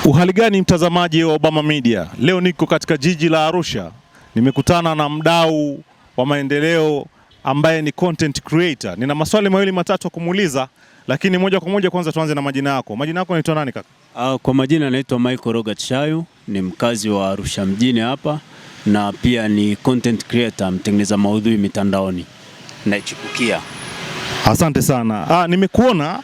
Uhali gani mtazamaji wa Obama Media? Leo niko katika jiji la Arusha. Nimekutana na mdau wa maendeleo ambaye ni content creator. Nina maswali mawili matatu kumuuliza, lakini moja kwa moja kwanza tuanze na majina yako. Majina yako unaitwa nani kaka? Kwa majina naitwa Michael Rogat Shayo, ni mkazi wa Arusha mjini hapa na pia ni content creator, mtengeneza maudhui mitandaoni. Naichipukia. Asante sana. Nimekuona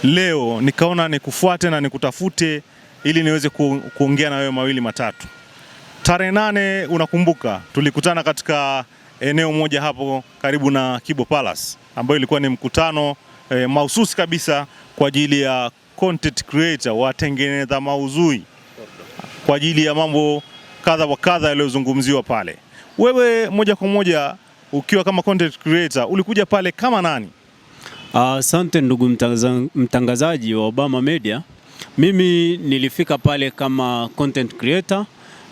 leo nikaona nikufuate na nikutafute ili niweze kuongea na wewe mawili matatu. Tarehe 8 unakumbuka tulikutana katika eneo moja hapo karibu na Kibo Palace, ambayo ilikuwa ni mkutano mahususi kabisa kwa ajili ya content creator, watengeneza maudhui kwa ajili ya mambo kadha wa kadha yaliyozungumziwa pale. Wewe moja kwa moja ukiwa kama content creator ulikuja pale kama nani? Asante ndugu mtangazaji wa Obama Media. Mimi nilifika pale kama content creator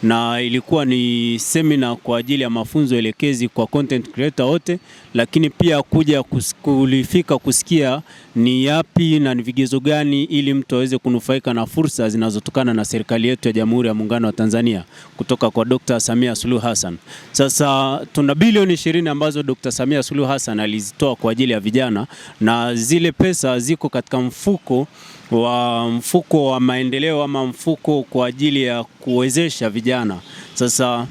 na ilikuwa ni seminar kwa ajili ya mafunzo elekezi kwa content creator wote, lakini pia kuja kulifika kusikia ni yapi na ni vigezo gani ili mtu aweze kunufaika na fursa zinazotokana na serikali yetu ya Jamhuri ya Muungano wa Tanzania kutoka kwa Dr. Samia Suluhu Hassan. Sasa tuna bilioni 20 ambazo Dr. Samia Suluhu Hassan alizitoa kwa ajili ya vijana, na zile pesa ziko katika mfuko wa maendeleo ama mfuko kwa ajili ya kuwezesha vijana. Sasa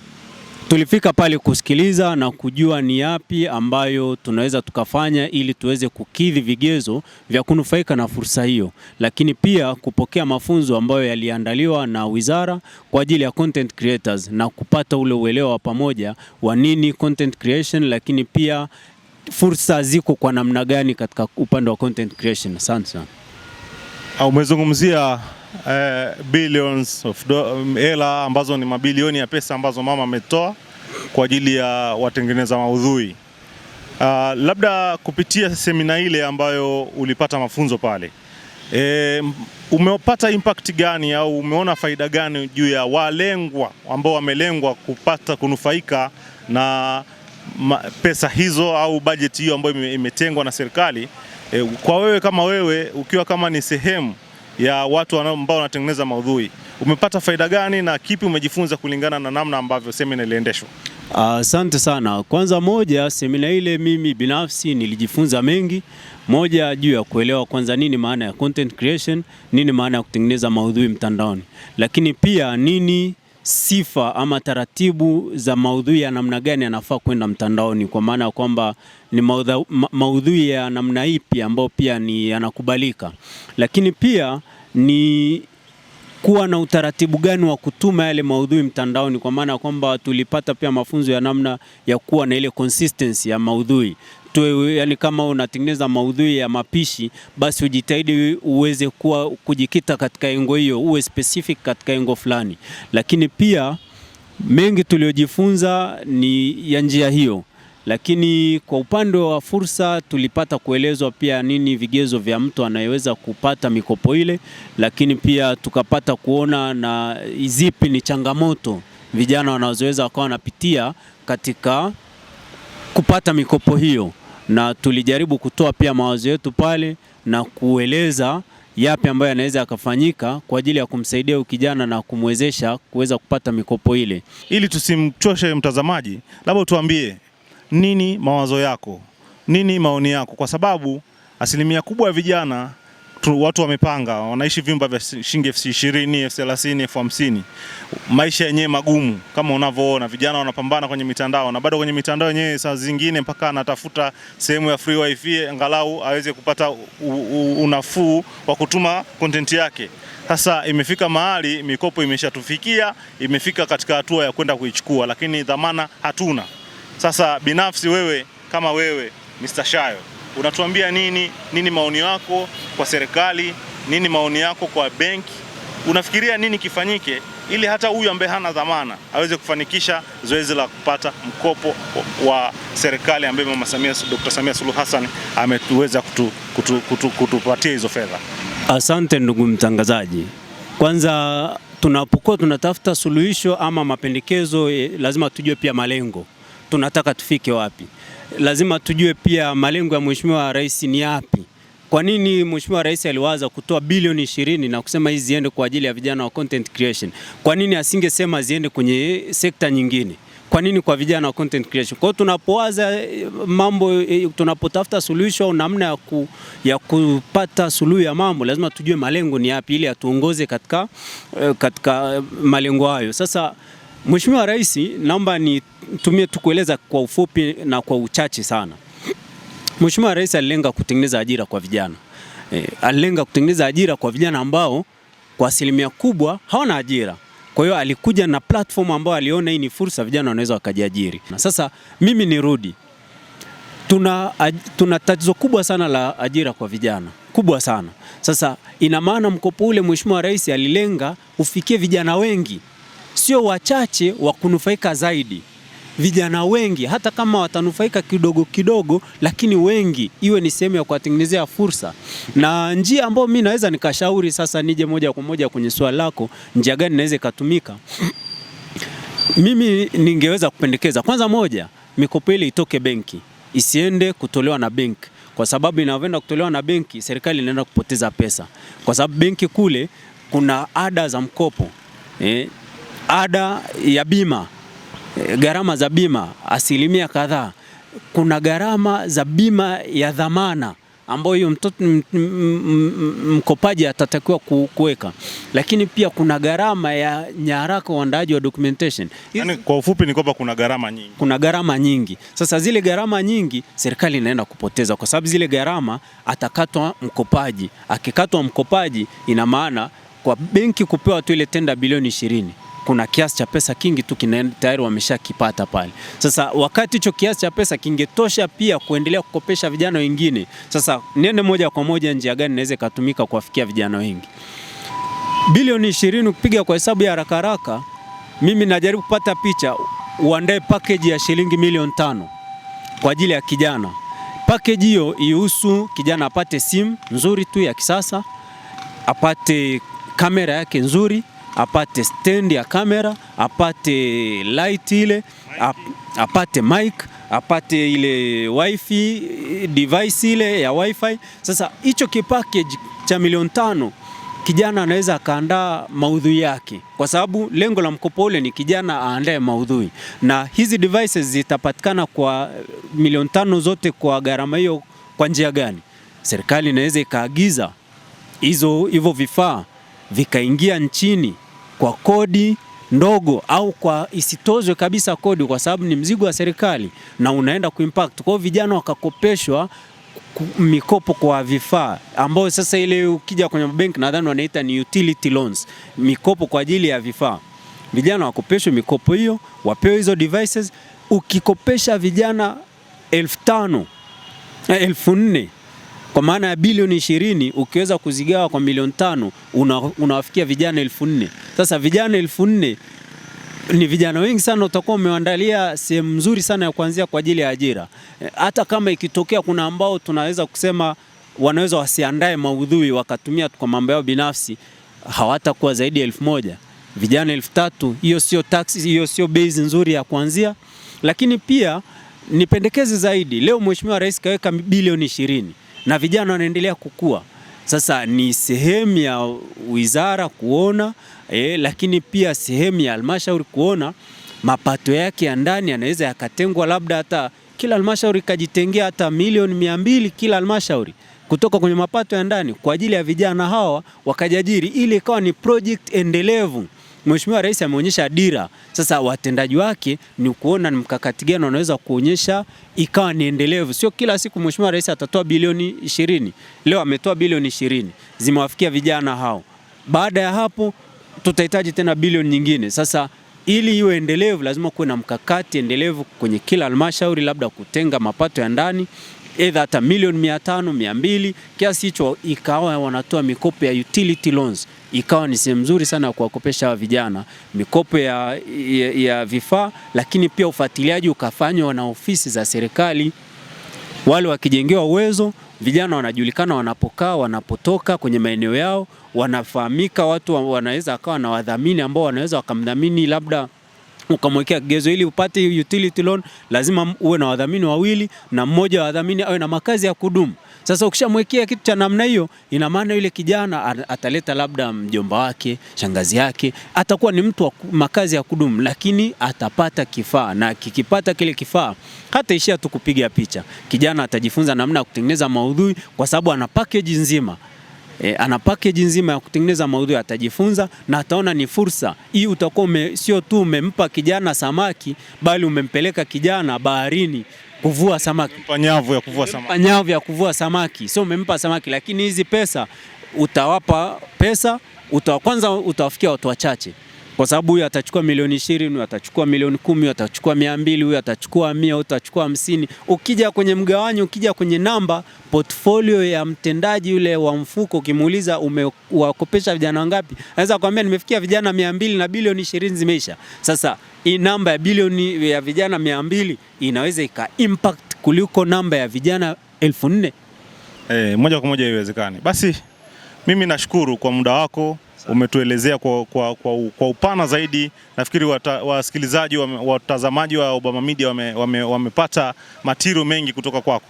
tulifika pale kusikiliza na kujua ni yapi ambayo tunaweza tukafanya ili tuweze kukidhi vigezo vya kunufaika na fursa hiyo, lakini pia kupokea mafunzo ambayo yaliandaliwa na wizara kwa ajili ya content creators na kupata ule uelewa wa pamoja wa nini content creation, lakini pia fursa ziko kwa namna gani katika upande wa content creation. Asante sana. Umezungumzia billions of hela ambazo ni mabilioni ya pesa ambazo mama ametoa kwa ajili ya watengeneza maudhui. Labda kupitia semina ile ambayo ulipata mafunzo pale, umepata impact gani au umeona faida gani juu ya walengwa ambao wamelengwa kupata kunufaika na pesa hizo au budget hiyo ambayo imetengwa na serikali? Kwa wewe kama wewe ukiwa kama ni sehemu ya watu ambao wanatengeneza maudhui, umepata faida gani na kipi umejifunza kulingana na namna ambavyo semina iliendeshwa? Asante sana. Kwanza moja, semina ile mimi binafsi nilijifunza mengi. Moja, juu ya kuelewa kwanza nini maana ya content creation, nini maana ya kutengeneza maudhui mtandaoni, lakini pia nini sifa ama taratibu za maudhui ya namna gani yanafaa kwenda mtandaoni, kwa maana ya kwamba ni maudhui ya namna ipi ambayo pia ni yanakubalika, lakini pia ni kuwa na utaratibu gani wa kutuma yale maudhui mtandaoni, kwa maana ya kwamba tulipata pia mafunzo ya namna ya kuwa na ile consistency ya maudhui. Yani kama unatengeneza maudhui ya mapishi, basi ujitahidi uweze kujikita katika engo hiyo, uwe specific katika engo fulani. Lakini pia mengi tuliojifunza ni ya njia hiyo. Lakini kwa upande wa fursa tulipata kuelezwa pia nini vigezo vya mtu anayeweza kupata mikopo ile, lakini pia tukapata kuona na zipi ni changamoto vijana wanazoweza wakawa wanapitia katika kupata mikopo hiyo, na tulijaribu kutoa pia mawazo yetu pale na kueleza yapi ambayo yanaweza yakafanyika kwa ajili ya kumsaidia ukijana na kumwezesha kuweza kupata mikopo ile. Ili tusimchoshe mtazamaji, labda tuambie nini mawazo yako, nini maoni yako, kwa sababu asilimia kubwa ya vijana watu wamepanga, wanaishi vyumba vya shilingi 20,000, 30,000, 50,000. Maisha yenyewe magumu kama unavyoona, vijana wanapambana kwenye mitandao, na bado kwenye mitandao yenyewe saa zingine mpaka anatafuta sehemu ya free wifi angalau aweze kupata unafuu wa kutuma content yake. Sasa imefika mahali mikopo imeshatufikia, imefika katika hatua ya kwenda kuichukua, lakini dhamana hatuna. Sasa binafsi wewe kama wewe Mr. Shayo, unatuambia nini maoni yako kwa serikali, nini maoni yako kwa benki? Unafikiria nini kifanyike ili hata huyu ambaye hana dhamana aweze kufanikisha zoezi la kupata mkopo wa serikali ambaye Dr. Samia Suluhu Hassan ametuweza kutupatia hizo fedha? Asante ndugu mtangazaji. Kwanza tunapokuwa tunatafuta suluhisho ama mapendekezo, lazima tujue pia malengo. Tunataka tufike wapi? Lazima tujue pia malengo ya Mheshimiwa Rais ni yapi. kwa nini Mheshimiwa Rais aliwaza kutoa bilioni 20 na kusema hizi ziende kwa ajili ya vijana wa content creation? Kwa nini asingesema ziende kwenye sekta nyingine? Kwa nini kwa vijana wa content creation? Kwa hiyo tunapowaza mambo, tunapotafuta solution au namna ya kupata suluhu ya mambo, lazima tujue malengo ni yapi ili atuongoze katika malengo hayo. Sasa Mheshimiwa Rais, naomba nitumie tu kueleza kwa ufupi na kwa uchache sana. Mheshimiwa Rais alilenga kutengeneza ajira kwa vijana. Alilenga kutengeneza ajira kwa vijana ambao kwa asilimia kubwa hawana ajira. Kwa hiyo alikuja na platform ambayo aliona hii ni fursa, vijana wanaweza wakajiajiri. Na sasa mimi nirudi, tuna tatizo kubwa sana la ajira kwa vijana, kubwa sana. Sasa ina maana mkopo ule Mheshimiwa Rais alilenga ufikie vijana wengi, sio wachache wa kunufaika zaidi. Vijana wengi, hata kama watanufaika kidogo kidogo, lakini wengi, iwe ni sehemu ya kuwatengenezea fursa. Na njia ambayo mimi naweza nikashauri, sasa nije moja kwa moja kwenye swali lako, njia gani naweza ikatumika? Mimi ningeweza kupendekeza, kwanza moja, mikopo ile itoke benki, isiende kutolewa na benki. Kwa sababu inavyoenda kutolewa na benki, serikali inaenda kupoteza pesa. Kwa sababu benki kule kuna ada za mkopo, ada ya bima, gharama za bima asilimia kadhaa. Kuna gharama za bima ya dhamana ambayo hiyo mkopaji atatakiwa kuweka, lakini pia kuna gharama ya nyaraka, uandaaji wa documentation. Yani kwa ufupi ni kwamba kuna gharama nyingi. Kuna gharama nyingi. Sasa zile gharama nyingi serikali inaenda kupoteza, kwa sababu zile gharama atakatwa mkopaji. Akikatwa mkopaji, ina maana kwa benki kupewa tu ile tenda bilioni 20, kuna kiasi cha pesa kingi tu tayari wameshakipata pale. Sasa wakati hicho kiasi cha pesa kingetosha pia kuendelea kukopesha vijana wengine. Sasa niende moja kwa moja, njia gani naweza kutumika kuwafikia vijana wengi? Bilioni 20 kupiga kwa hesabu ya haraka haraka, mimi najaribu kupata picha, uandae package ya shilingi milioni 5 kwa ajili ya kijana. Package hiyo ihusu kijana apate simu nzuri tu ya kisasa, apate kamera yake nzuri, apate stand ya kamera, apate light ile, apate mic, apate ile wifi device ile ya wifi. Sasa hicho kipackage cha milioni 5, kijana anaweza akaandaa maudhui yake, kwa sababu lengo la mkopo ule ni kijana aandae maudhui, na hizi devices zitapatikana kwa milioni 5 zote. Kwa gharama hiyo, kwa njia gani? Serikali inaweza ikaagiza hivyo vifaa vikaingia nchini kwa kodi ndogo, au kwa isitozwe kabisa kodi, kwa sababu ni mzigo wa serikali na unaenda kuimpact. Kwa hiyo vijana wakakopeshwa mikopo kwa vifaa, ambao sasa ile ukija kwenye benki nadhani wanaita ni utility loans, mikopo kwa ajili ya vifaa. Vijana wakopeshwe mikopo hiyo, wapewe hizo devices. Ukikopesha vijana 5,000, 4,000 kwa maana ya bilioni 20, ukiweza kuzigawa kwa milioni 5, unawafikia vijana 4,000. Sasa vijana 4,000 ni vijana wengi sana, utakuwa umeandalia sehemu nzuri sana ya kuanzia kwa ajili ya ajira. Hata kama ikitokea kuna ambao tunaweza kusema wanaweza wasiandae maudhui wakatumia kwa mambo yao binafsi, hawatakuwa zaidi ya 1,000. Vijana 3,000, hiyo sio tax, hiyo sio base nzuri ya kuanzia. Lakini pia nipendekeze zaidi, leo Mheshimiwa Rais kaweka bilioni 20 na vijana wanaendelea kukua. Sasa ni sehemu ya wizara kuona, lakini pia sehemu ya halmashauri kuona mapato yake ya ndani yanaweza yakatengwa, labda hata kila halmashauri kajitengea hata milioni 200 kila halmashauri kutoka kwenye mapato ya ndani kwa ajili ya vijana hawa wakajiajiri, ili ikawa ni project endelevu. Mheshimiwa Rais ameonyesha dira. Sasa watendaji wake ni kuona ni mkakati gani wanaweza kuonyesha ikawa ni endelevu. Sio kila siku Mheshimiwa Rais atatoa bilioni 20. Leo ametoa bilioni 20, zimewafikia vijana hao. Baada ya hapo tutahitaji tena bilioni nyingine. Sasa ili iwe endelevu, lazima kuwe na mkakati endelevu kwenye kila halmashauri, labda kutenga mapato ya ndani either hata milioni 500, 200, kiasi hicho ikawa wanatoa mikopo ya utility loans. Ikawa ni sehemu nzuri sana ya kuwakopesha vijana mikopo ya vifaa, lakini pia ufuatiliaji ukafanywa na ofisi za serikali. Wale wakijengewa uwezo, vijana wanajulikana wanapokaa, wanapotoka kwenye maeneo yao, wanafahamika. Watu wanaweza akawa na wadhamini ambao wanaweza wakamdhamini, labda ukamwekea kigezo ili upate utility loan, lazima uwe na wadhamini 2 na mmoja wa wadhamini awe na makazi ya kudumu. Sasa ukishamwekea kitu cha namna hiyo, ina maana yule kijana ataleta labda mjomba wake, shangazi yake, atakuwa ni mtu wa makazi ya kudumu, lakini atapata kifaa, na kikipata kile kifaa hataishia tu kupiga picha. Kijana atajifunza namna ya kutengeneza maudhui kwa sababu ana package nzima. Ana package nzima ya kutengeneza maudhui, atajifunza na ataona ni fursa. Hii utakuwa sio tu umempa kijana samaki, bali umempeleka kijana baharini kuvua samaki. Nyavu ya kuvua samaki. Nyavu ya kuvua samaki. Sio umempa samaki, lakini hizi pesa utawapa pesa, kwanza utawafikia watu wachache. Kwa sababu huyu atachukua milioni 20, huyu atachukua milioni 10, huyu atachukua 200, huyu atachukua 100, huyu atachukua 50. Ukija kwenye mgawanyo, ukija kwenye namba, portfolio ya mtendaji yule wa mfuko, ukimuuliza umewakopesha vijana wangapi, anaweza kukwambia nimefikia vijana 200 na bilioni 20 zimeisha. Sasa hii namba ya bilioni ya vijana 200 inaweza ika impact kuliko namba ya vijana 4000. Moja kwa moja haiwezekani. Basi mimi nashukuru kwa muda wako. Umetuelezea kwa upana zaidi. Nafikiri wasikilizaji, watazamaji wa Obama Media wamepata material mengi kutoka kwako.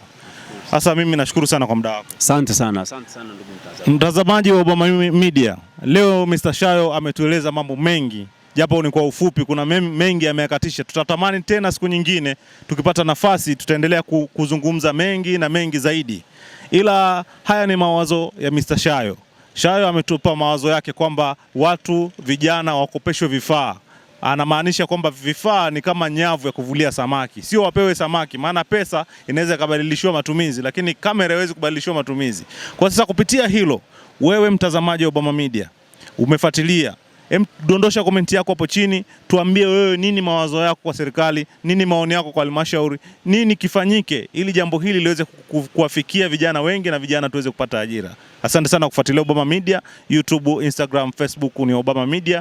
Sasa mimi nashukuru sana kwa muda wako. Asante sana. Asante sana ndugu mtazamaji wa Obama Media. Leo Mr. Shayo ametueleza mambo mengi, japo ni kwa ufupi, kuna mengi ameyakatisha. Tutatamani tena siku nyingine tukipata nafasi tutaendelea kuzungumza mengi na mengi zaidi. Ila haya ni mawazo ya Mr. Shayo. Shayo ametupa mawazo yake kwamba watu vijana wakopeshwe vifaa. Anamaanisha kwamba vifaa ni kama nyavu ya kuvulia samaki, sio wapewe samaki, maana pesa inaweza kubadilishwa matumizi, lakini kamera haiwezi kubadilishwa matumizi. Kwa sasa kupitia hilo, wewe mtazamaji wa Obama Media umefuatilia, dondosha komenti yako hapo chini, tuambie wewe nini mawazo yako kwa serikali, nini maoni yako kwa halmashauri, nini kifanyike ili jambo hili liweze kuwafikia vijana wengi na vijana tuweze kupata ajira. Asante sana kufuatilia Obama Media, YouTube, Instagram, Facebook ni Obama Media.